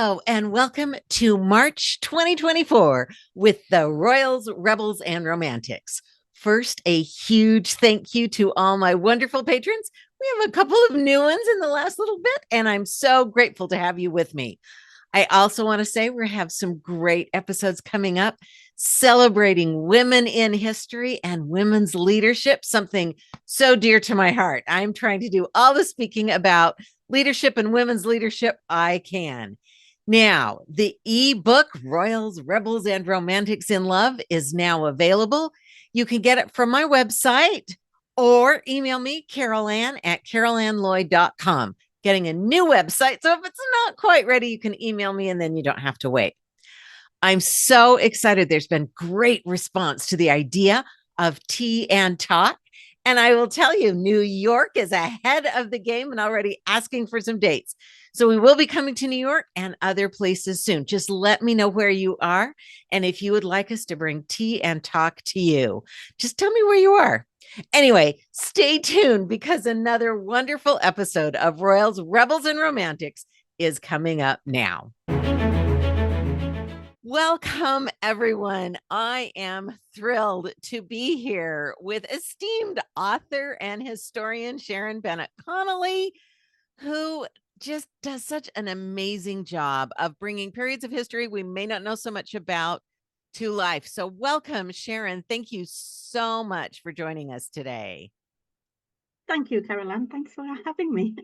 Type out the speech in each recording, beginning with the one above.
Hello and welcome to March 2024 with the Royals, Rebels, and Romantics. First, a huge thank you to all my wonderful patrons. We have a couple of new ones in the last little bit, and I'm so grateful to have you with me. I also want to say we have some great episodes coming up celebrating women in history and women's leadership, something so dear to my heart. I'm trying to do all the speaking about leadership and women's leadership I can. Now, the ebook Royals, Rebels, and Romantics in Love is now available. You can get it from my website or email me, carolann@carolannlloyd.com. Getting a new website. So if it's not quite ready, you can email me and then you don't have to wait. I'm so excited. There's been great response to the idea of tea and talk. And I will tell you, New York is ahead of the game and already asking for some dates. So we will be coming to New York and other places soon. Just let me know where you are. And if you would like us to bring tea and talk to you, just tell me where you are. Anyway, stay tuned because another wonderful episode of Royals, Rebels, and Romantics is coming up now. Welcome, everyone. I am thrilled to be here with esteemed author and historian Sharon Bennett Connolly, who just does such an amazing job of bringing periods of history we may not know so much about to life. So welcome, Sharon. Thank you so much for joining us today. Thank you, Caroline. Thanks for having me.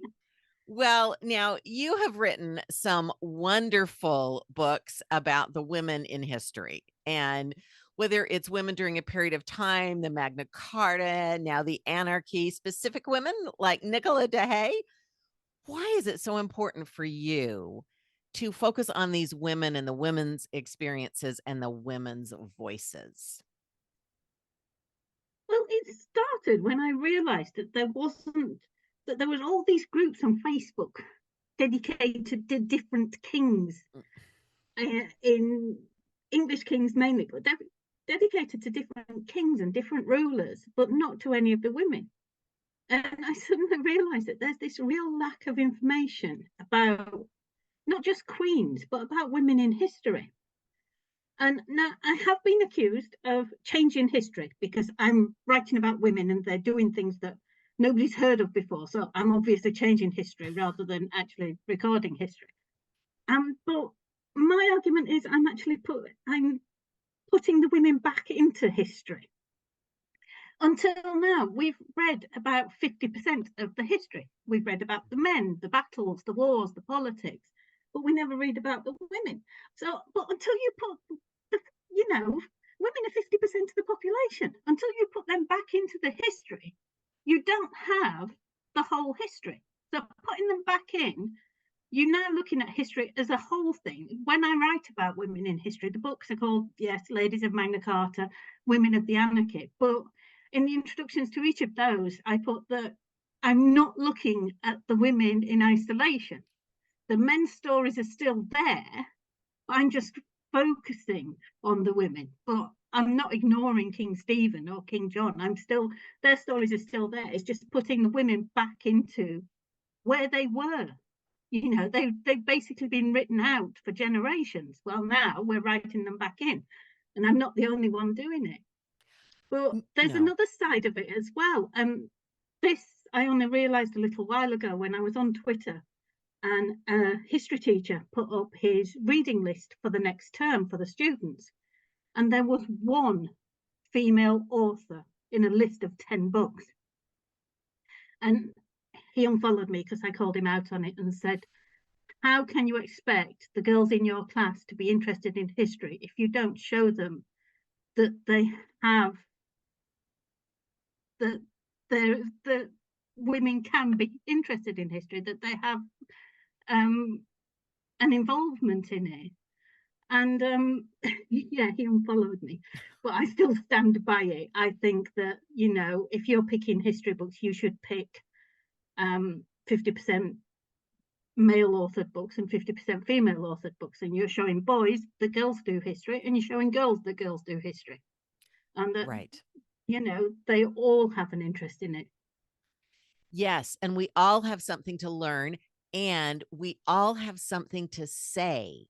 Well, now you have written some wonderful books about the women in history, and whether it's women during a period of time, the Magna Carta, now the Anarchy, specific women like Nicholaa de Haye. Why is it so important for you to focus on these women and the women's experiences and the women's voices? Well, it started when I realised that there was all these groups on Facebook dedicated to different kings, in English kings mainly, but dedicated to different kings and different rulers, but not to any of the women. And I suddenly realised that there's this real lack of information about not just queens, but about women in history. And now I have been accused of changing history because I'm writing about women and they're doing things that nobody's heard of before. So I'm obviously changing history rather than actually recording history. But my argument is I'm putting the women back into history. Until now, we've read about 50% of the history. We've read about the men, the battles, the wars, the politics, but we never read about the women. So, but until you put women are 50% of the population. Until you put them back into the history, you don't have the whole history. So putting them back in, you're now looking at history as a whole thing. When I write about women in history, the books are called, yes, Ladies of Magna Carta, Women of the Anarchy. But in the introductions to each of those, I put that I'm not looking at the women in isolation. The men's stories are still there, but I'm just focusing on the women, but I'm not ignoring King Stephen or King John. Their stories are still there. It's just putting the women back into where they were. They've basically been written out for generations. Well, now we're writing them back in, and I'm not the only one doing it. But there's another side of it as well. This I only realised a little while ago when I was on Twitter. And a history teacher put up his reading list for the next term for the students. And there was one female author in a list of 10 books. And he unfollowed me because I called him out on it and said, how can you expect the girls in your class to be interested in history if you don't show them that they have, that women can be interested in history, that they have an involvement in it? And yeah, he unfollowed me, but I still stand by it. I think that, if you're picking history books, you should pick 50% male authored books and 50% female authored books, and you're showing boys that girls do history, and you're showing girls that girls do history, and that, right, they all have an interest in it. Yes, and we all have something to learn and we all have something to say.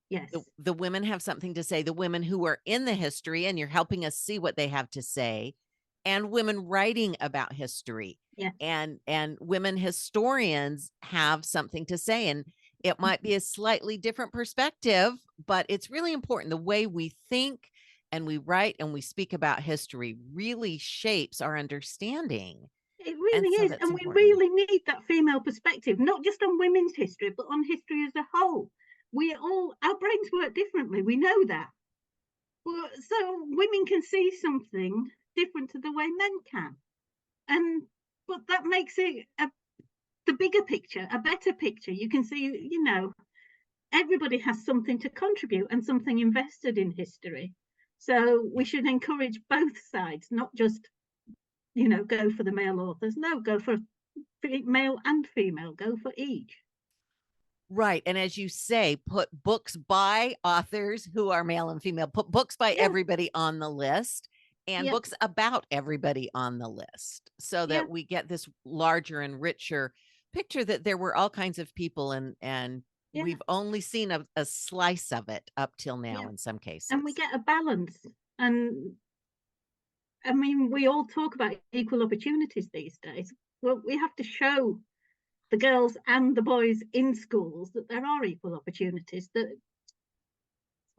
Yes. The women have something to say, the women who are in the history, and you're helping us see what they have to say, and women writing about history. Yeah. And women historians have something to say, and it might be a slightly different perspective, but it's really important. The way we think and we write and we speak about history really shapes our understanding. It And really so is. that's And we important. really need that female perspective, not just on women's history, but on history as a whole. Our brains work differently. We know that. So women can see something different to the way men can. But that makes it the bigger picture, a better picture. You can see, everybody has something to contribute and something invested in history. So we should encourage both sides, not just go for the male authors. No, go for male and female. Go for each. Right. And as you say, put books by authors who are male and female, put books by Yeah, everybody on the list, and yeah, books about everybody on the list, so yeah, that we get this larger and richer picture that there were all kinds of people, and yeah, we've only seen a slice of it up till now yeah. in some And we cases. get a balance. And I mean, we all talk about equal opportunities these days. Well, we have to show the girls and the boys in schools that there are equal opportunities, that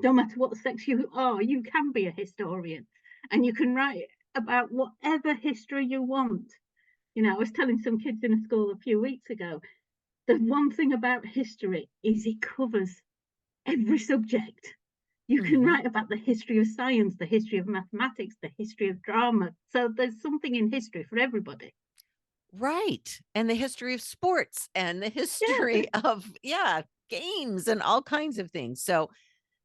no matter what sex you are, you can be a historian and you can write about whatever history you want. I was telling some kids in a school a few weeks ago, the one thing about history is it covers every subject. You can Mm-hmm. write about the history of science, the history of mathematics, the history of drama. So there's something in history for everybody. Right. And the history of sports and the Yeah, history of, yeah, games and all kinds of things. So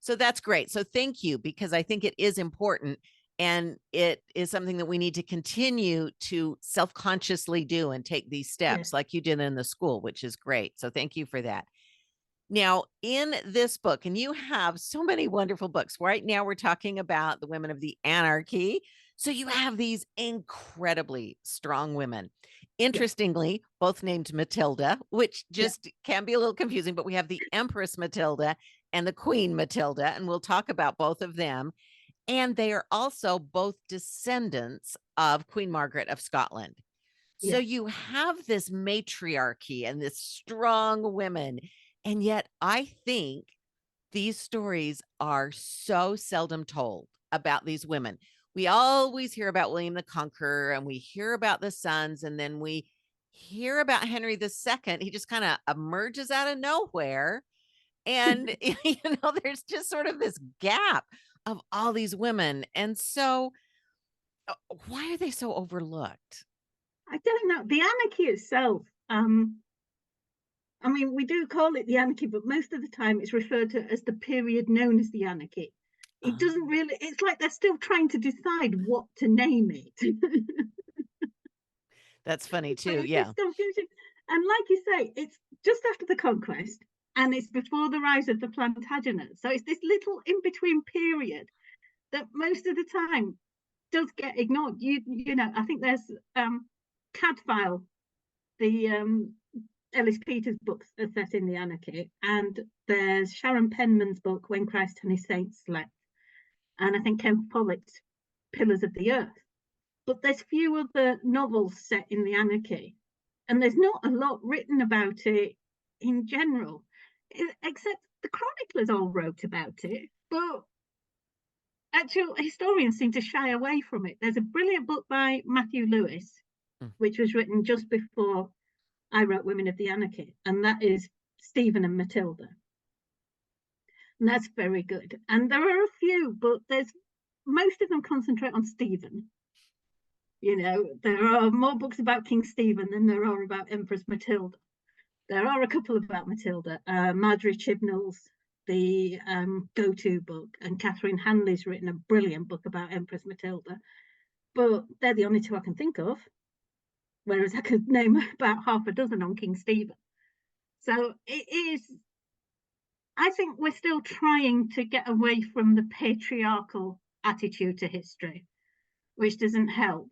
that's great. So thank you, because I think it is important, and it is something that we need to continue to self-consciously do and take these yeah, steps like you did in the school, which is great. So thank you for that. Now, in this book, and you have so many wonderful books. Right now, we're talking about the women of the Anarchy. So you have these incredibly strong women. yeah, Interestingly, both named Matilda, which yeah, just can be a little confusing, but we have the Empress Matilda and the Queen Matilda, and we'll talk about both of them. And they are also both descendants of Queen Margaret of Scotland. So yeah. you have this matriarchy and this strong women. And yet I think these stories are so seldom told about these women. We always hear about William the Conqueror, and we hear about the sons, and then we hear about Henry II. He just kind of emerges out of nowhere. And, there's just sort of this gap of all these women. And so, why are they so overlooked? I don't know. The anarchy itself, I mean, we do call it the anarchy, but most of the time it's referred to as the period known as the anarchy. It doesn't Um, really, it's like they're still trying to decide what to name it. that's funny too. There's Yeah. this confusion. And like you say, it's just after the conquest and it's before the rise of the Plantagenets. So it's this little in between period that most of the time does get ignored. I think there's Cadfael, the Ellis Peters books are set in the anarchy, and there's Sharon Penman's book When Christ and His Saints Slept, and I think Ken Follett's Pillars of the Earth. But there's few other novels set in the anarchy, and there's not a lot written about it in general, except the chroniclers all wrote about it, but actual historians seem to shy away from it. There's a brilliant book by Matthew Lewis, Mm. which was written just before I wrote Women of the Anarchy, and that is Stephen and Matilda. And that's very good. And there are a few, but there's most of them concentrate on Stephen. There are more books about King Stephen than there are about Empress Matilda. There are a couple about Matilda. Marjorie Chibnall's the go-to book, and Catherine Hanley's written a brilliant book about Empress Matilda. But they're the only two I can think of, whereas I could name about half a dozen on King Stephen. So it is, I think we're still trying to get away from the patriarchal attitude to history, which doesn't help.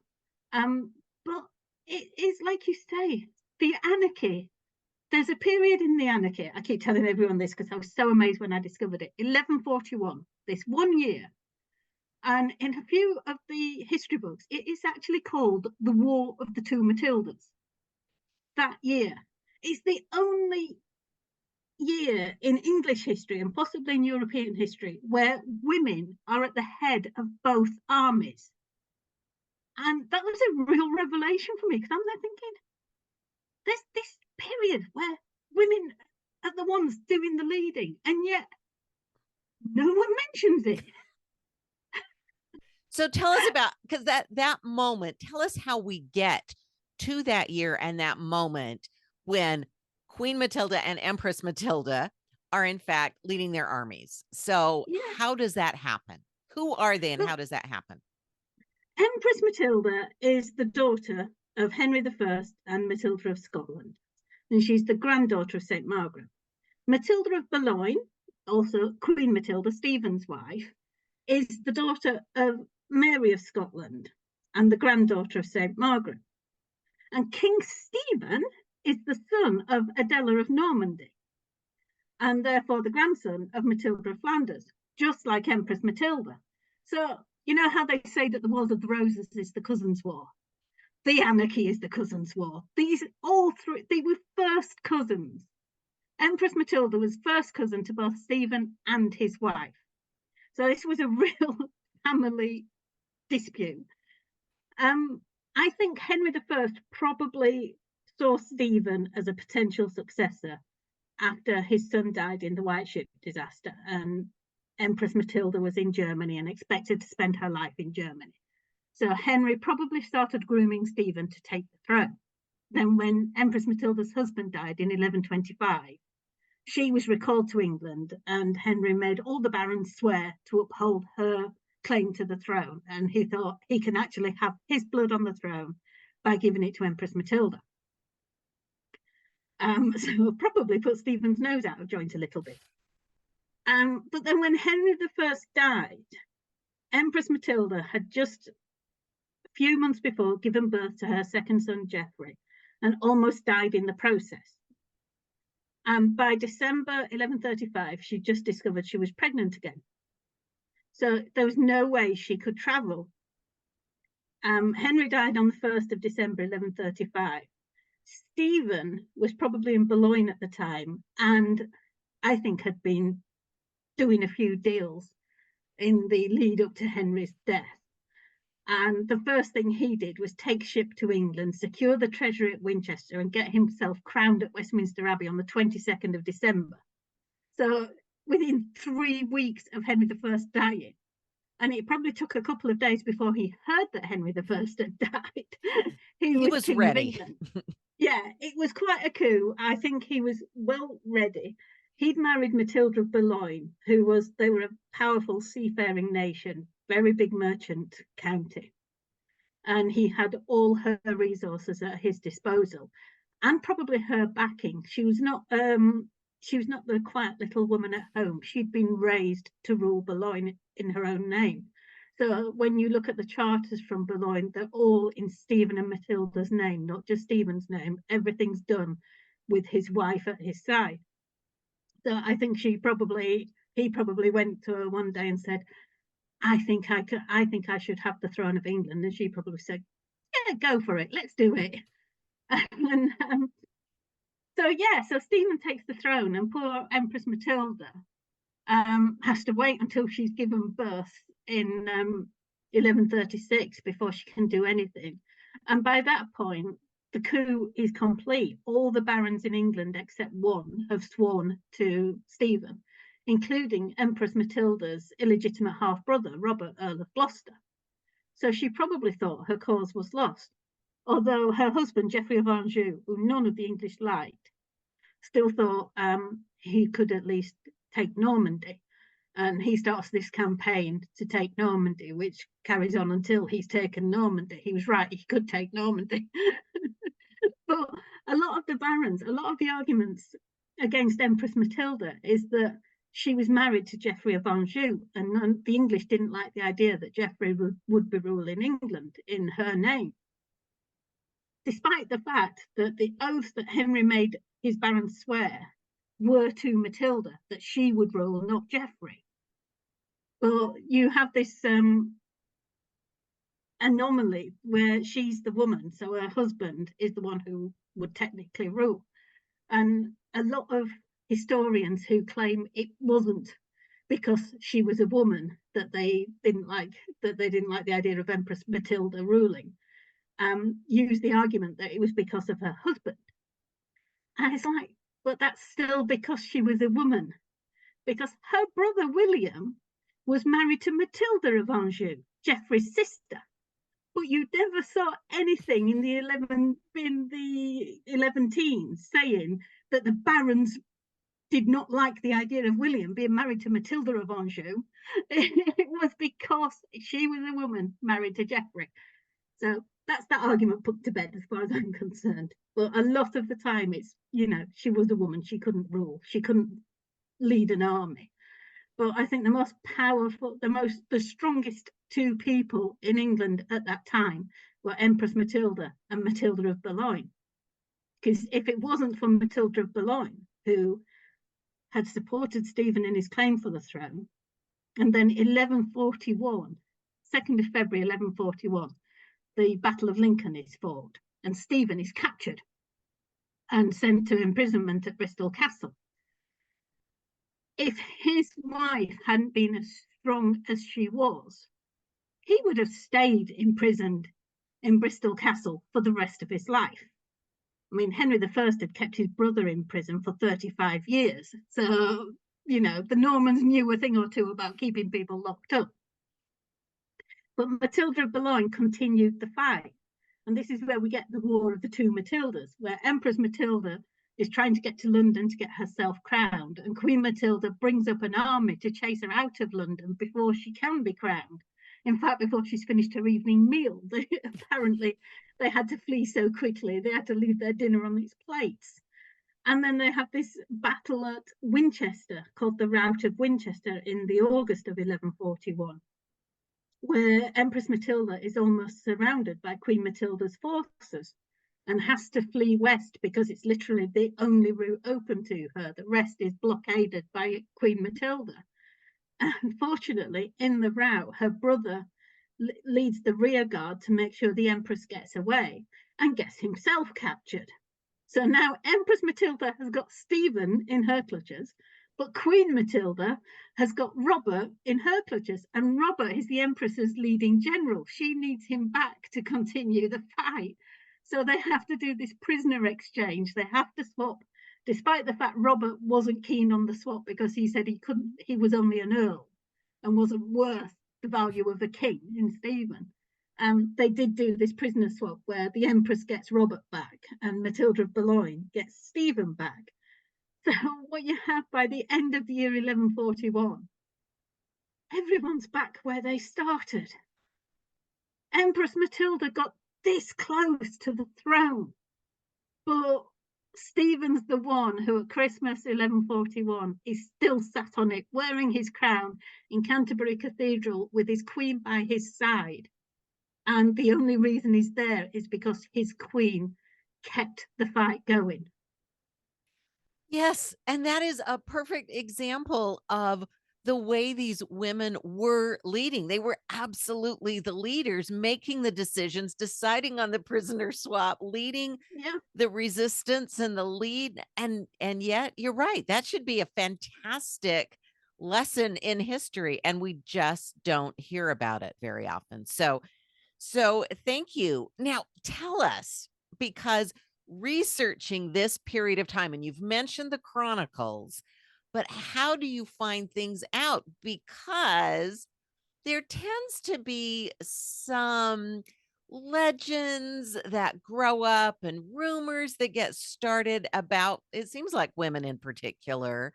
But it is, like you say, the anarchy there's a period in the Anarchy. I keep telling everyone this because I was so amazed when I discovered it. 1141, this 1 year. And in a few of the history books, it is actually called the War of the Two Matildas. That year. It's the only year in English history and possibly in European history where women are at the head of both armies. And that was a real revelation for me, because I'm there thinking, there's this period where women are the ones doing the leading, and yet no one mentions it. So tell us about, because that moment, tell us how we get to that year and that moment when Queen Matilda and Empress Matilda are in fact leading their armies. So how does that happen? Who are they and how does that happen? Empress Matilda is the daughter of Henry I and Matilda of Scotland, and she's the granddaughter of St. Margaret. Matilda of Blois, also Queen Matilda, Stephen's wife, is the daughter of Mary of Scotland and the granddaughter of St. Margaret. And King Stephen is the son of Adela of Normandy, and therefore the grandson of Matilda of Flanders, just like Empress Matilda. So, you know how they say that the Wars of the Roses is the Cousins' War? The Anarchy is the Cousins' War. These all three, they were first cousins. Empress Matilda was first cousin to both Stephen and his wife. So this was a real family dispute. I think Henry I probably saw Stephen as a potential successor after his son died in the White Ship disaster, and Empress Matilda was in Germany and expected to spend her life in Germany. So Henry probably started grooming Stephen to take the throne. Then when Empress Matilda's husband died in 1125, she was recalled to England, and Henry made all the barons swear to uphold her claim to the throne, and he thought he can actually have his blood on the throne by giving it to Empress Matilda. So probably put Stephen's nose out of joint a little bit. But then when Henry I died, Empress Matilda had just a few months before given birth to her second son, Geoffrey, and almost died in the process. And by December 1135, she just discovered she was pregnant again. So there was no way she could travel. Henry died on the 1st of December 1135. Stephen was probably in Boulogne at the time, and I think had been doing a few deals in the lead up to Henry's death. And the first thing he did was take ship to England, secure the treasury at Winchester, and get himself crowned at Westminster Abbey on the 22nd of December. So within 3 weeks of Henry I dying, and it probably took a couple of days before he heard that Henry I had died. he was King ready. Yeah, it was quite a coup. I think he was well ready. He'd married Matilda of Boulogne, they were a powerful seafaring nation, very big merchant county. And he had all her resources at his disposal, and probably her backing. She was not the quiet little woman at home. She'd been raised to rule Boulogne in her own name. So when you look at the charters from Boulogne, they're all in Stephen and Matilda's name, not just Stephen's name. Everything's done with his wife at his side. So I think he probably went to her one day and said, I think I should have the throne of England. And she probably said, yeah, go for it. Let's do it. And so Stephen takes the throne, and poor Empress Matilda has to wait until she's given birth in 1136 before she can do anything. And by that point, the coup is complete. All the barons in England, except one, have sworn to Stephen, including Empress Matilda's illegitimate half-brother, Robert, Earl of Gloucester. So she probably thought her cause was lost, although her husband, Geoffrey of Anjou, who none of the English liked, still thought he could at least take Normandy. And he starts this campaign to take Normandy, which carries on until he's taken Normandy. He was right, he could take Normandy. But a lot of the arguments against Empress Matilda is that she was married to Geoffrey of Anjou, and the English didn't like the idea that Geoffrey would be ruling England in her name. Despite the fact that the oath that Henry made his barons swear, were to Matilda, that she would rule, not Geoffrey. Well, you have this anomaly where she's the woman, so her husband is the one who would technically rule. And a lot of historians who claim it wasn't because she was a woman that they didn't like the idea of Empress Matilda ruling, use the argument that it was because of her husband. And it's like, but that's still because she was a woman, because her brother William was married to Matilda of Anjou, Geoffrey's sister. But you never saw anything in the 11 teens saying that the barons did not like the idea of William being married to Matilda of Anjou. It was because she was a woman married to Geoffrey. So that's that argument put to bed as far as I'm concerned. But a lot of the time it's, she was a woman, she couldn't rule, she couldn't lead an army. But I think the most powerful, the strongest two people in England at that time were Empress Matilda and Matilda of Blois. Because if it wasn't for Matilda of Blois, who had supported Stephen in his claim for the throne, and then 1141, 2nd of February 1141, the Battle of Lincoln is fought, and Stephen is captured and sent to imprisonment at Bristol Castle. If his wife hadn't been as strong as she was, he would have stayed imprisoned in Bristol Castle for the rest of his life. I mean, Henry I had kept his brother in prison for 35 years. So, the Normans knew a thing or two about keeping people locked up. But Matilda of Blois continued the fight. And this is where we get the War of the Two Matildas, where Empress Matilda is trying to get to London to get herself crowned, and Queen Matilda brings up an army to chase her out of London before she can be crowned. In fact, before she's finished her evening meal, apparently they had to flee so quickly, they had to leave their dinner on its plates. And then they have this battle at Winchester, called the Rout of Winchester, in the August of 1141, where Empress Matilda is almost surrounded by Queen Matilda's forces and has to flee west because it's literally the only route open to her. The rest is blockaded by Queen Matilda. Unfortunately, in the rout, her brother leads the rear guard to make sure the Empress gets away and gets himself captured. So now Empress Matilda has got Stephen in her clutches, but Queen Matilda has got Robert in her clutches, and Robert is the Empress's leading general. She needs him back to continue the fight. So they have to do this prisoner exchange. They have to swap, despite the fact Robert wasn't keen on the swap because he said he was only an earl and wasn't worth the value of a king in Stephen. They did do this prisoner swap where the Empress gets Robert back and Matilda of Blois gets Stephen back. So what you have by the end of the year 1141, everyone's back where they started. Empress Matilda got this close to the throne, but Stephen's the one who at Christmas 1141 is still sat on it, wearing his crown in Canterbury Cathedral with his queen by his side. And the only reason he's there is because his queen kept the fight going. Yes, and that is a perfect example of the way these women were leading. They were absolutely the leaders, making the decisions, deciding on the prisoner swap, leading the resistance and the lead. And yet, you're right, that should be a fantastic lesson in history, and we just don't hear about it very often. So thank you. Now, tell us, because researching this period of time, and you've mentioned the chronicles, but how do you find things out? Because there tends to be some legends that grow up and rumors that get started about, it seems like women in particular.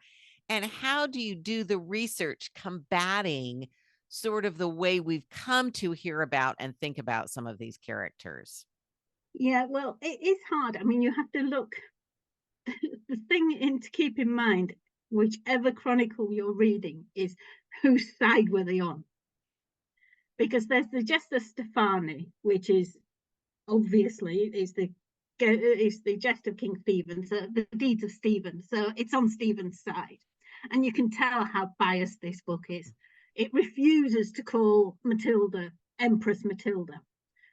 And how do you do the research combating sort of the way we've come to hear about and think about some of these characters? Yeah, well, it is hard. I mean, you have to look. The thing to keep in mind, whichever chronicle you're reading, is whose side were they on? Because there's the Jester Stephani, which is obviously is the is the jest of King Stephen, so the deeds of Stephen. So it's on Stephen's side. And you can tell how biased this book is. It refuses to call Matilda Empress Matilda.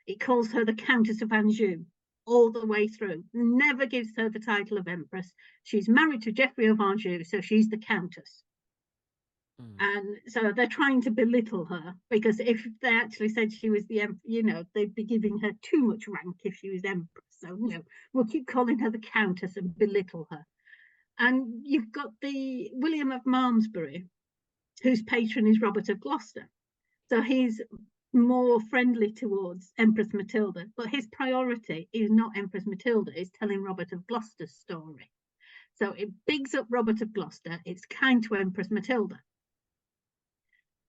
It calls her the Countess of Anjou all the way through, never gives her the title of Empress. She's married to Geoffrey of Anjou, so she's the Countess. And so they're trying to belittle her, because if they actually said she was the Empress, you know, they'd be giving her too much rank if she was Empress. So, you know, we'll keep calling her the Countess and belittle her. And you've got the William of Malmesbury, whose patron is Robert of Gloucester. So he's more friendly towards Empress Matilda, but his priority is not Empress Matilda, it's telling Robert of Gloucester's story. So it bigs up Robert of Gloucester, it's kind to Empress Matilda.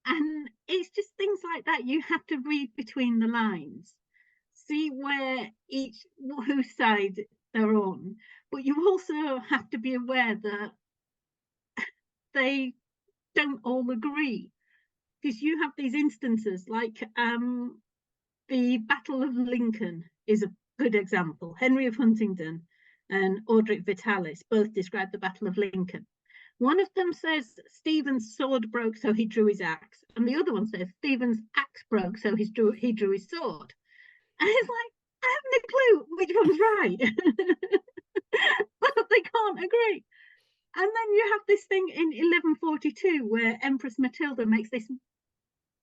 And it's just things like that. You have to read between the lines, see where whose side they're on, but you also have to be aware that they don't all agree, because you have these instances like the Battle of Lincoln is a good example. Henry of Huntingdon and Audric Vitalis both describe the Battle of Lincoln. One of them says Stephen's sword broke, so he drew his axe, and the other one says Stephen's axe broke, so he drew his sword. And it's like, I haven't a clue which one's right, but they can't agree. And then you have this thing in 1142 where Empress Matilda makes this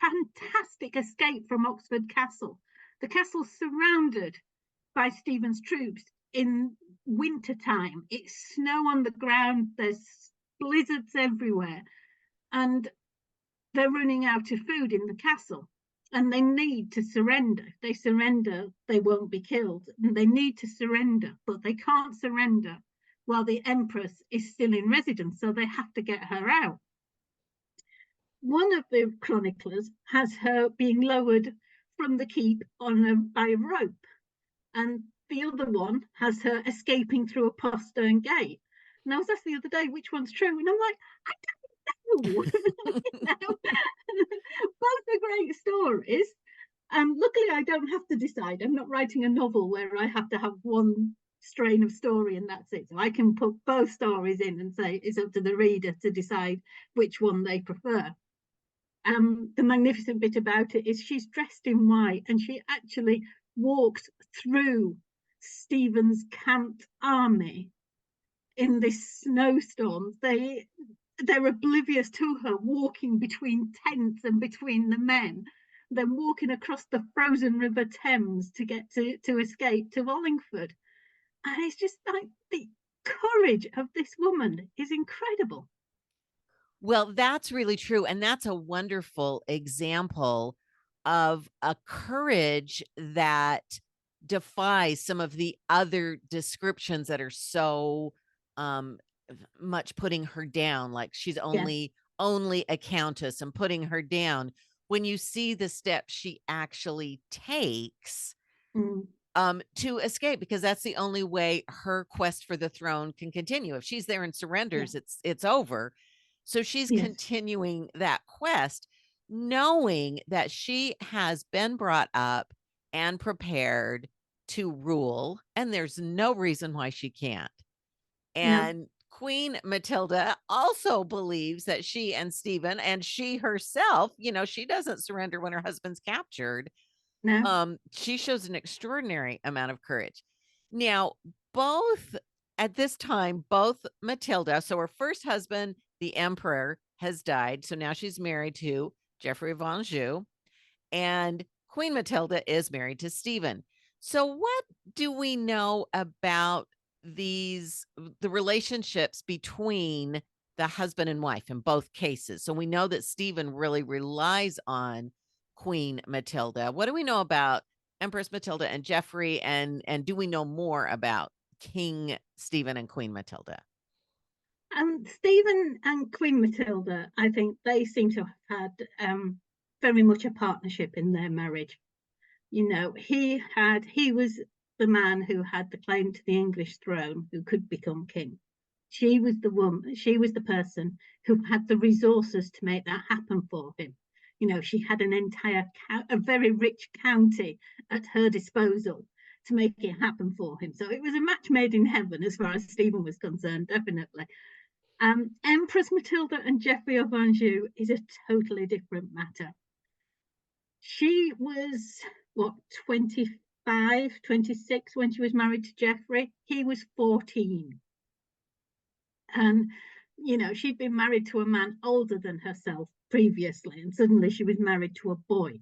fantastic escape from Oxford Castle. The castle's surrounded by Stephen's troops in winter time. It's snow on the ground, there's blizzards everywhere, and they're running out of food in the castle, and they need to surrender. If they surrender, they won't be killed, and they need to surrender, but they can't surrender while the Empress is still in residence, so they have to get her out. One of the chroniclers has her being lowered from the keep by a rope, and the other one has her escaping through a postern gate. And I was asked the other day which one's true, and I'm like, I don't know. Both are great stories. Luckily, I don't have to decide. I'm not writing a novel where I have to have one strain of story and that's it. So I can put both stories in and say it's up to the reader to decide which one they prefer. The magnificent bit about it is she's dressed in white and she actually walks through Stephen's camped army in this snowstorm. They're oblivious to her, walking between tents and between the men, then walking across the frozen River Thames to get to escape to Wallingford. And it's just like the courage of this woman is incredible. Well, that's really true. And that's a wonderful example of a courage that defies some of the other descriptions that are so much putting her down, like she's only a countess and putting her down. When you see the steps she actually takes to escape, because that's the only way her quest for the throne can continue. If she's there and surrenders, it's over. So she's continuing that quest, knowing that she has been brought up and prepared to rule, and there's no reason why she can't. And Queen Matilda also believes that she and Stephen, and she herself, you know, she doesn't surrender when her husband's captured. She shows an extraordinary amount of courage. Now, at this time, both Matilda, so her first husband, the emperor, has died. So now she's married to Geoffrey of Anjou, and Queen Matilda is married to Stephen. So what do we know about the relationships between the husband and wife in both cases? So we know that Stephen really relies on Queen Matilda. What do we know about Empress Matilda and Geoffrey, and do we know more about King Stephen and Queen Matilda? Stephen and Queen Matilda, I think they seem to have had very much a partnership in their marriage. You know, he was the man who had the claim to the English throne, who could become king. She was the person who had the resources to make that happen for him. You know, she had a very rich county at her disposal to make it happen for him. So it was a match made in heaven as far as Stephen was concerned, definitely. Empress Matilda and Geoffrey of Anjou is a totally different matter. She was, what, 25, 26 when she was married to Geoffrey. He was 14. And, you know, she'd been married to a man older than herself previously, and suddenly she was married to a boy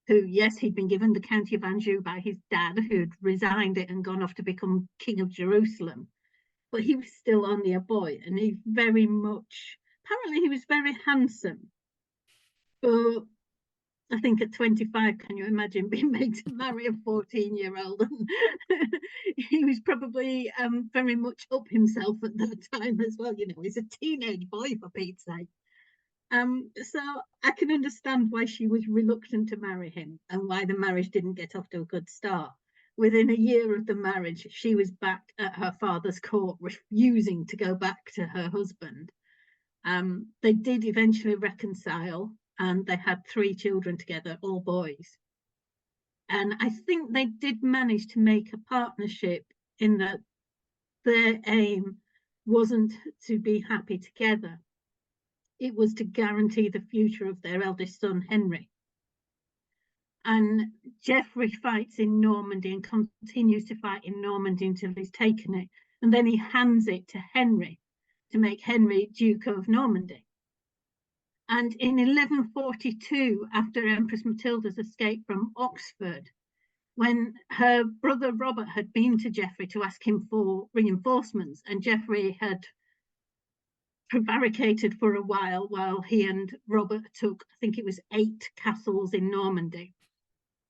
who, yes, he'd been given the county of Anjou by his dad, who'd resigned it and gone off to become king of Jerusalem. But he was still only a boy, and he very much, apparently he was very handsome. But I think at 25, can you imagine being made to marry a 14-year-old? He was probably very much up himself at that time as well. You know, he's a teenage boy, for Pete's sake. So I can understand why she was reluctant to marry him and why the marriage didn't get off to a good start. Within a year of the marriage, she was back at her father's court, refusing to go back to her husband. They did eventually reconcile, and they had 3 children together, all boys. And I think they did manage to make a partnership in that their aim wasn't to be happy together. It was to guarantee the future of their eldest son, Henry. And Geoffrey fights in Normandy and continues to fight in Normandy until he's taken it. And then he hands it to Henry to make Henry Duke of Normandy. And in 1142, after Empress Matilda's escape from Oxford, when her brother Robert had been to Geoffrey to ask him for reinforcements, and Geoffrey had prevaricated for a while he and Robert took, I think it was 8 castles in Normandy,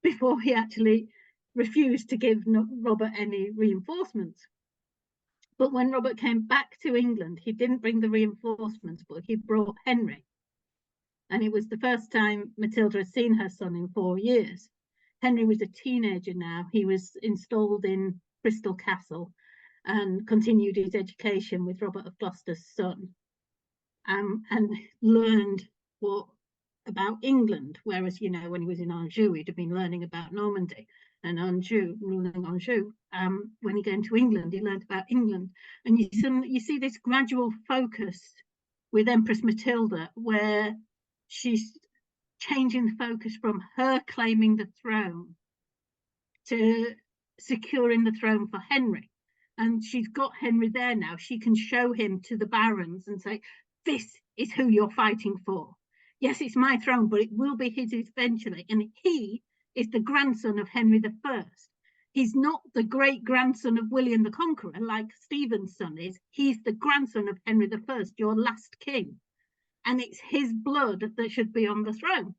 before he actually refused to give Robert any reinforcements. But when Robert came back to England, he didn't bring the reinforcements, but he brought Henry. And it was the first time Matilda had seen her son in 4 years. Henry was a teenager now. He was installed in Bristol Castle and continued his education with Robert of Gloucester's son, and learned what about England, whereas, you know, when he was in Anjou, he'd have been learning about Normandy and Anjou, ruling Anjou. When he came to England, he learned about England. And you see this gradual focus with Empress Matilda, where she's changing the focus from her claiming the throne to securing the throne for Henry. And she's got Henry there now. She can show him to the barons and say, this is who you're fighting for. Yes, it's my throne, but it will be his eventually. And he is the grandson of Henry I. He's not the great-grandson of William the Conqueror, like Stephen's son is. He's the grandson of Henry I, your last king. And it's his blood that should be on the throne.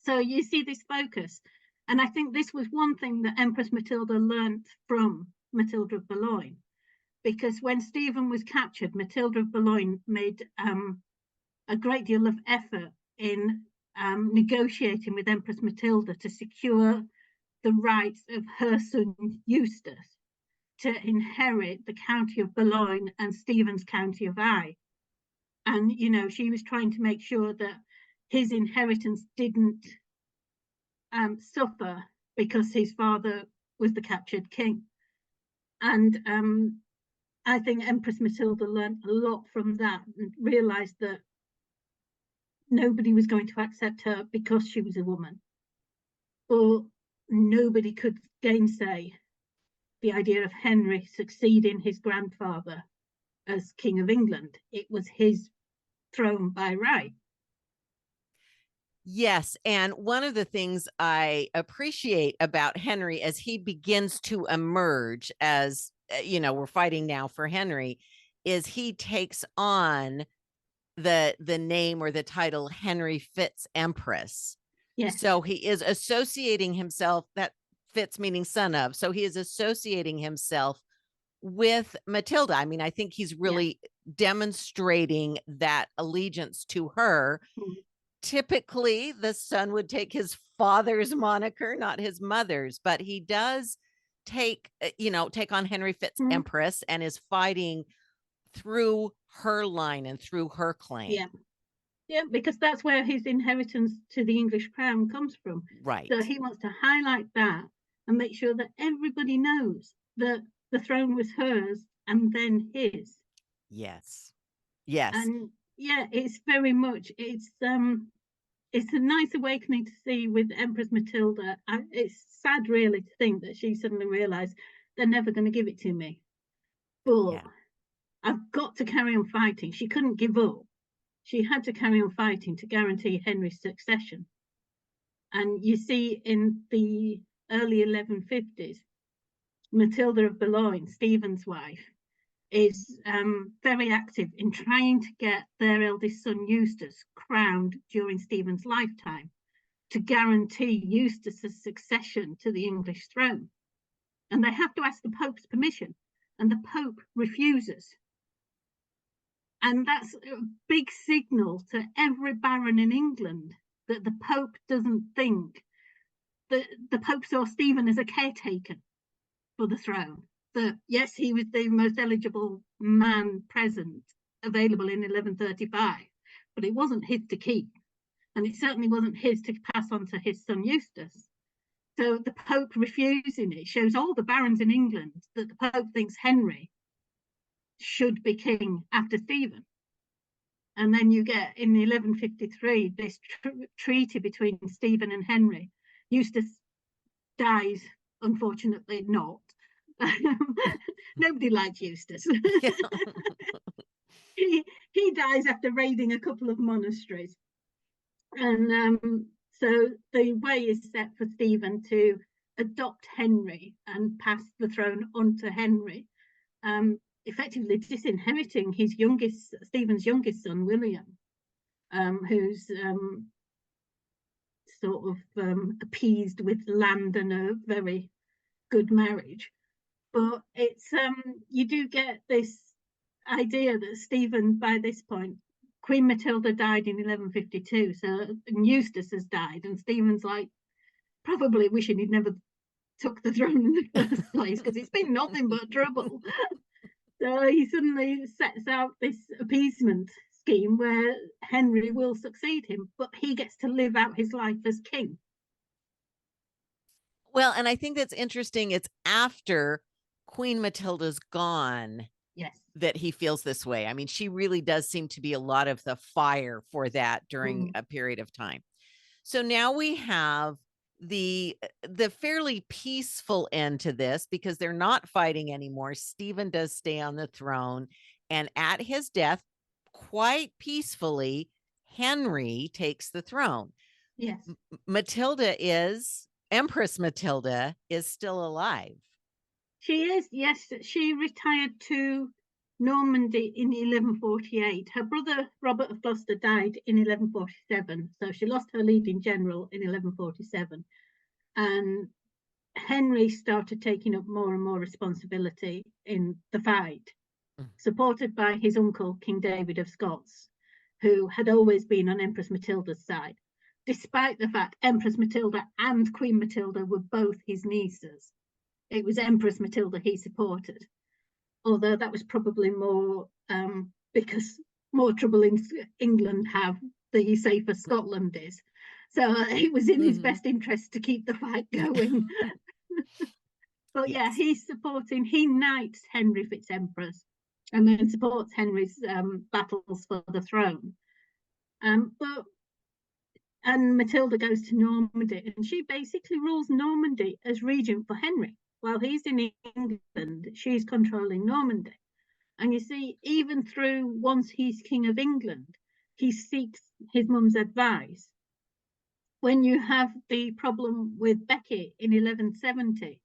So you see this focus. And I think this was one thing that Empress Matilda learned from Matilda of Blois. Because when Stephen was captured, Matilda of Blois made a great deal of effort in negotiating with Empress Matilda to secure the rights of her son Eustace to inherit the county of Boulogne and Stephen's county of Haye. And, you know, she was trying to make sure that his inheritance didn't suffer because his father was the captured king. And I think Empress Matilda learned a lot from that and realized that nobody was going to accept her because she was a woman, or nobody could gainsay the idea of Henry succeeding his grandfather as King of England. It was his throne by right. Yes. And one of the things I appreciate about Henry as he begins to emerge as, you know, we're fighting now for Henry, is he takes on the name or the title Henry Fitz Empress. Yes. So he is associating himself, that Fitz meaning son of, so he is associating himself with Matilda. I mean, I think he's really demonstrating that allegiance to her. Mm-hmm. Typically, the son would take his father's moniker, not his mother's, but he does take on Henry Fitz Empress and is fighting through her line and through her claim. Yeah, because that's where his inheritance to the English crown comes from. Right. So he wants to highlight that and make sure that everybody knows that the throne was hers and then his. Yes. Yes. And yeah, it's very much, it's a nice awakening to see with Empress Matilda. It's sad, really, to think that she suddenly realised they're never going to give it to me. But Yeah. I've got to carry on fighting. She couldn't give up. She had to carry on fighting to guarantee Henry's succession. And you see in the early 1150s, Matilda of Blois, Stephen's wife, is very active in trying to get their eldest son Eustace crowned during Stephen's lifetime to guarantee Eustace's succession to the English throne. And they have to ask the Pope's permission, and the Pope refuses. And that's a big signal to every baron in England that the Pope doesn't think that the Pope saw Stephen as a caretaker for the throne. That yes, he was the most eligible man present available in 1135, but it wasn't his to keep, and it certainly wasn't his to pass on to his son Eustace. So the Pope refusing it shows all the barons in England that the Pope thinks Henry should be king after Stephen. And then you get in 1153 this treaty between Stephen and Henry. Eustace dies, unfortunately not. Nobody likes Eustace. Yeah. he dies after raiding a couple of monasteries. And so the way is set for Stephen to adopt Henry and pass the throne on to Henry, effectively disinheriting Stephen's youngest son, William, who's sort of appeased with land and a very good marriage. But it's you do get this idea that Stephen, by this point, Queen Matilda died in 1152, so and Eustace has died, and Stephen's like probably wishing he'd never took the throne in the first place because it's been nothing but trouble. So he suddenly sets out this appeasement scheme where Henry will succeed him, but he gets to live out his life as king. Well, and I think that's interesting. It's after Queen Matilda's gone, yes, that he feels this way. I mean, she really does seem to be a lot of the fire for that during a period of time. So now we have the fairly peaceful end to this because they're not fighting anymore. Stephen does stay on the throne, and at his death, quite peacefully, Henry takes the throne. Yes. Empress Matilda is still alive. She is, yes. She retired to Normandy in 1148. Her brother Robert of Gloucester died in 1147, so she lost her leading general in 1147. And Henry started taking up more and more responsibility in the fight, supported by his uncle, King David of Scots, who had always been on Empress Matilda's side, despite the fact Empress Matilda and Queen Matilda were both his nieces. It was Empress Matilda he supported, although that was probably more because more trouble in England have, the safer Scotland is. So it was in his best interest to keep the fight going. But yes. Yeah, he knights Henry Fitz-Empress and then supports Henry's battles for the throne. And Matilda goes to Normandy, and she basically rules Normandy as regent for Henry. While he's in England, she's controlling Normandy. And you see, even through once he's King of England, he seeks his mum's advice. When you have the problem with Becky in 1170,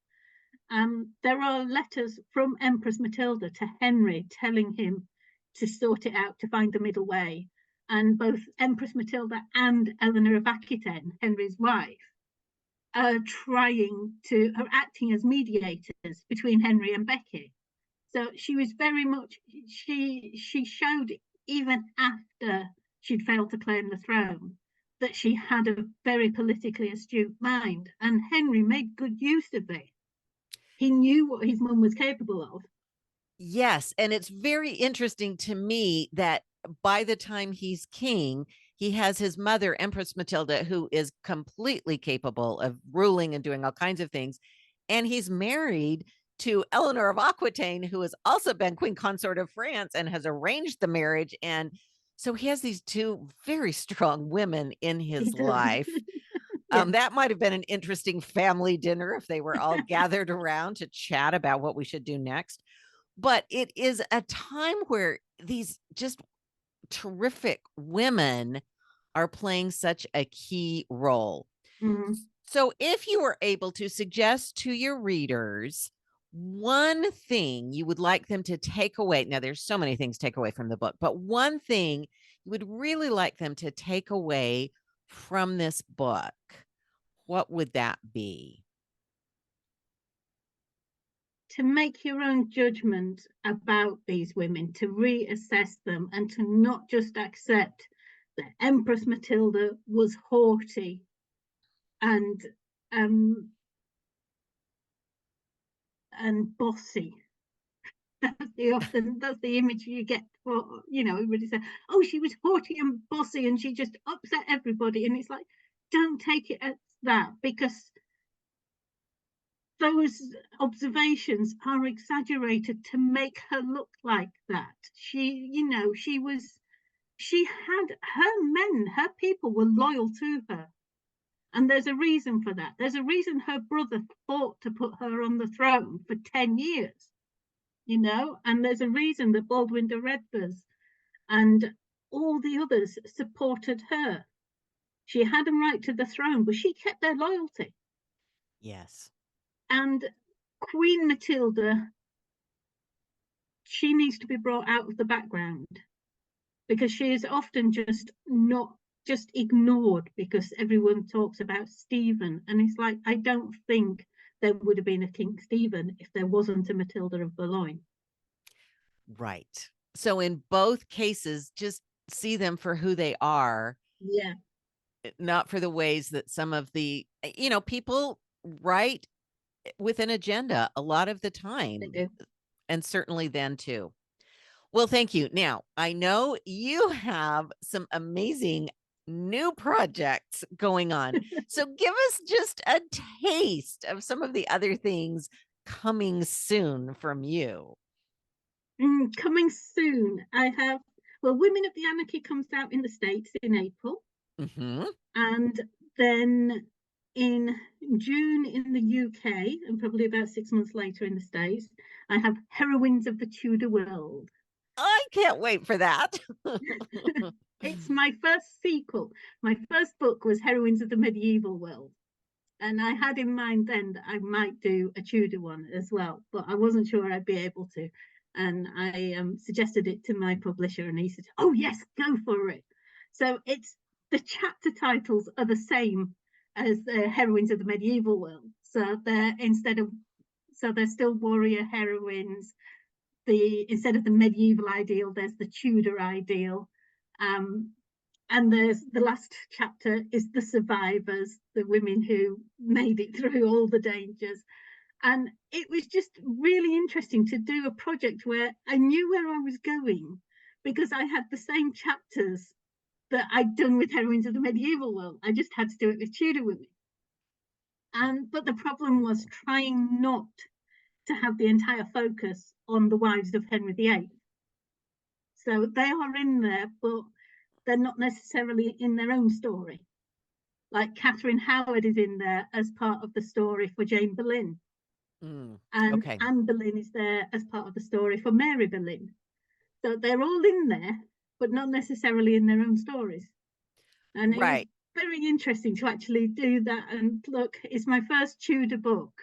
there are letters from Empress Matilda to Henry telling him to sort it out, to find the middle way. And both Empress Matilda and Eleanor of Aquitaine, Henry's wife, are acting as mediators between Henry and Becky. So she was very much, she showed even after she'd failed to claim the throne that she had a very politically astute mind, and Henry made good use of it. He knew what his mum was capable of. Yes, and it's very interesting to me that by the time he's king, he has his mother, Empress Matilda, who is completely capable of ruling and doing all kinds of things. And he's married to Eleanor of Aquitaine, who has also been queen consort of France and has arranged the marriage. And so he has these two very strong women in his life. Yeah. That might have been an interesting family dinner if they were all gathered around to chat about what we should do next. But it is a time where these just terrific women are playing such a key role. Mm. So, if you were able to suggest to your readers one thing you would like them to take away, now there's so many things to take away from the book, but one thing you would really like them to take away from this book, what would that be? To make your own judgment about these women, to reassess them, and to not just accept that Empress Matilda was haughty and um and bossy. That's the image you get for, everybody says, oh, she was haughty and bossy and she just upset everybody. And it's like, don't take it as that, because those observations are exaggerated to make her look like that. She had her men, her people were loyal to her. And there's a reason for that. There's a reason her brother fought to put her on the throne for 10 years, and there's a reason that Baldwin de Redvers and all the others supported her. She had a right to the throne, but she kept their loyalty. Yes. And Queen Matilda, she needs to be brought out of the background, because she is often just ignored because everyone talks about Stephen. And it's like, I don't think there would have been a King Stephen if there wasn't a Matilda of Blois. Right. So in both cases, just see them for who they are. Yeah. Not for the ways that some of the, people write with an agenda a lot of the time. They do. And certainly then too. Well, thank you. Now, I know you have some amazing new projects going on. So give us just a taste of some of the other things coming soon from you. Coming soon, I have, Women of the Anarchy comes out in the States in April. Mm-hmm. And then in June in the UK, and probably about 6 months later in the States, I have Heroines of the Tudor World. I can't wait for that. It's my first sequel. My first book was Heroines of the Medieval World. And I had in mind then that I might do a Tudor one as well, but I wasn't sure I'd be able to. And I suggested it to my publisher, and he said, oh, yes, go for it. So the chapter titles are the same as the Heroines of the Medieval World. So they're still warrior heroines. Instead of the medieval ideal, there's the Tudor ideal. And there's the last chapter is the survivors, the women who made it through all the dangers. And it was just really interesting to do a project where I knew where I was going, because I had the same chapters that I'd done with Heroines of the Medieval World. I just had to do it with Tudor women. But the problem was trying not to have the entire focus on the wives of Henry VIII. So they are in there, but they're not necessarily in their own story. Like Catherine Howard is in there as part of the story for Jane Boleyn. And okay. Anne Boleyn is there as part of the story for Mary Boleyn. So they're all in there, but not necessarily in their own stories. And it was very interesting to actually do that. And look, it's my first Tudor book.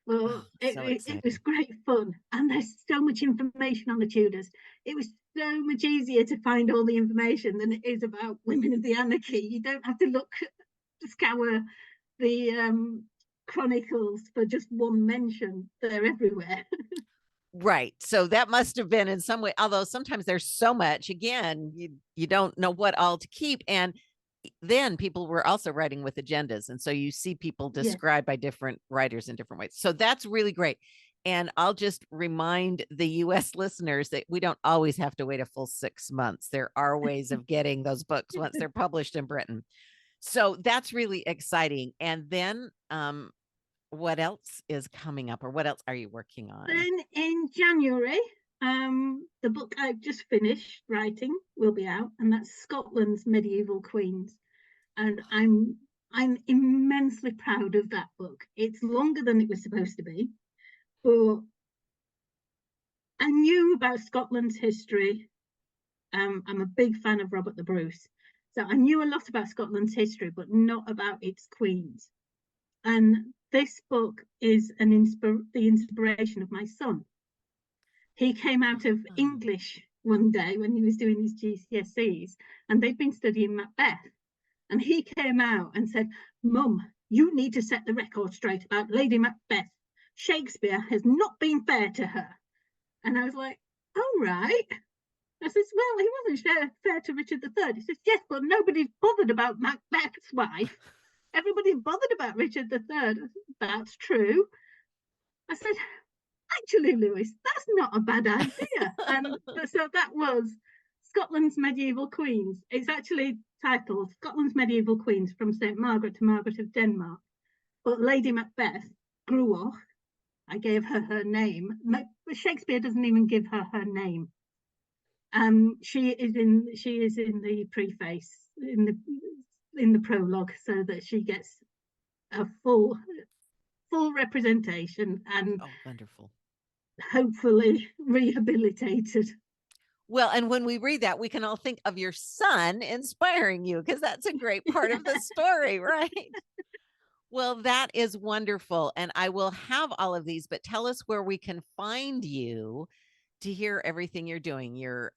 Well, it was great fun. And there's so much information on the Tudors. It was so much easier to find all the information than it is about Women of the Anarchy. You don't have to scour the chronicles for just one mention. They're everywhere. Right. So that must have been in some way, although sometimes there's so much, again, you don't know what all to keep. And then people were also writing with agendas. And so you see people described by different writers in different ways. So that's really great. And I'll just remind the US listeners that we don't always have to wait a full 6 months. There are ways of getting those books once they're published in Britain. So that's really exciting. And then what else is coming up, or what else are you working on? Then in January, the book I've just finished writing will be out, and that's Scotland's Medieval Queens. And I'm immensely proud of that book. It's longer than it was supposed to be, but I knew about Scotland's history. I'm a big fan of Robert the Bruce. So I knew a lot about Scotland's history, but not about its queens. And this book is the inspiration of my son. He came out of English one day when he was doing his GCSEs, and they'd been studying Macbeth. And he came out and said, "Mum, you need to set the record straight about Lady Macbeth. Shakespeare has not been fair to her." And I was like, "Oh, right." I says, "Well, he wasn't fair to Richard III." He says, "Yes, but nobody's bothered about Macbeth's wife. Everybody's bothered about Richard III. I said, "That's true." I said, "Actually, Lewis, that's not a bad idea." And so that was Scotland's Medieval Queens. It's actually titled Scotland's Medieval Queens from St. Margaret to Margaret of Denmark. But Lady Macbeth grew up. I gave her name. Shakespeare doesn't even give her name. She is in the preface, in the prologue, so that she gets a full representation and wonderful, hopefully rehabilitated. Well, and when we read that, we can all think of your son inspiring you, because that's a great part of the story, right? Well, that is wonderful. And I will have all of these, but tell us where we can find you to hear everything you're doing, your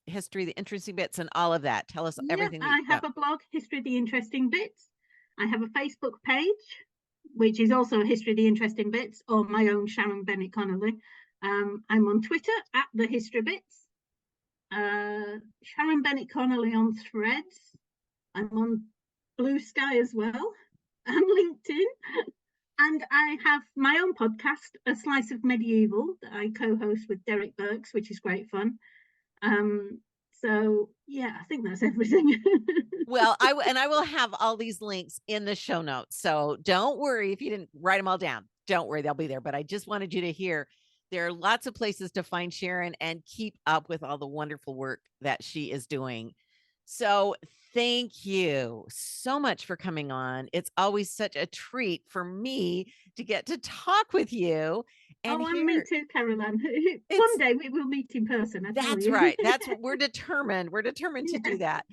history, the interesting bits, and all of that. Tell us everything. I have a blog, History of the Interesting Bits. I have a Facebook page, which is also History of the Interesting Bits, or my own Sharon Bennett Connolly. I'm on Twitter at the History Bits. Sharon Bennett Connolly on Threads. I'm on Blue Sky as well, and LinkedIn. And I have my own podcast, A Slice of Medieval, that I co-host with Derek Burks, which is great fun. So yeah, I think that's everything. Well, I will have all these links in the show notes. So don't worry if you didn't write them all down. Don't worry, they'll be there. But I just wanted you to hear there are lots of places to find Sharon and keep up with all the wonderful work that she is doing. So thank you so much for coming on. It's always such a treat for me to get to talk with you. And me too, Caroline. One day we will meet in person. That's right. That's what we're determined. We're determined to do that.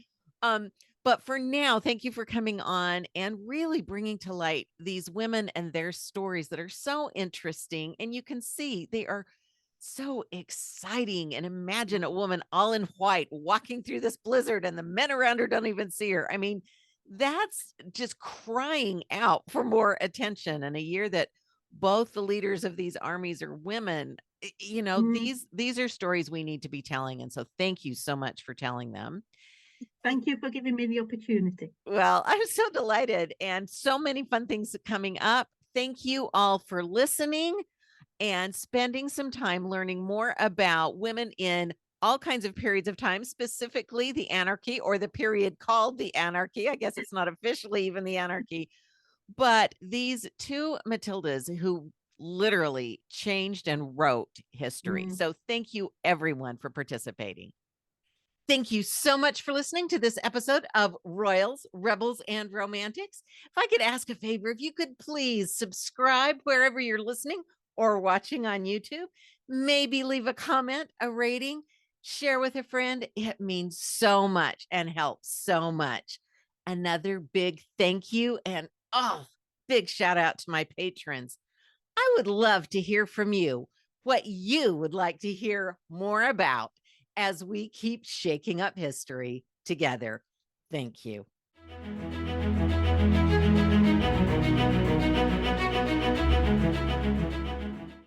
But for now, thank you for coming on and really bringing to light these women and their stories that are so interesting. And you can see they are so exciting. And imagine a woman all in white walking through this blizzard and the men around her don't even see her. I mean, that's just crying out for more attention. And a year that both the leaders of these armies are women. You know, these are stories we need to be telling. And so thank you so much for telling them. Thank you for giving me the opportunity. Well, I'm so delighted, and so many fun things coming up. Thank you all for listening and spending some time learning more about women in all kinds of periods of time, specifically the Anarchy, or the period called the Anarchy. I guess it's not officially even the Anarchy, but these two Matildas who literally changed and wrote history. So thank you everyone for participating. Thank you so much for listening to this episode of Royals, Rebels, and Romantics. If I could ask a favor, if you could please subscribe wherever you're listening or watching on YouTube, maybe leave a comment, a rating, share with a friend. It means so much and helps so much. Another big thank you and big shout out to my patrons. I would love to hear from you what you would like to hear more about as we keep shaking up history together. Thank you.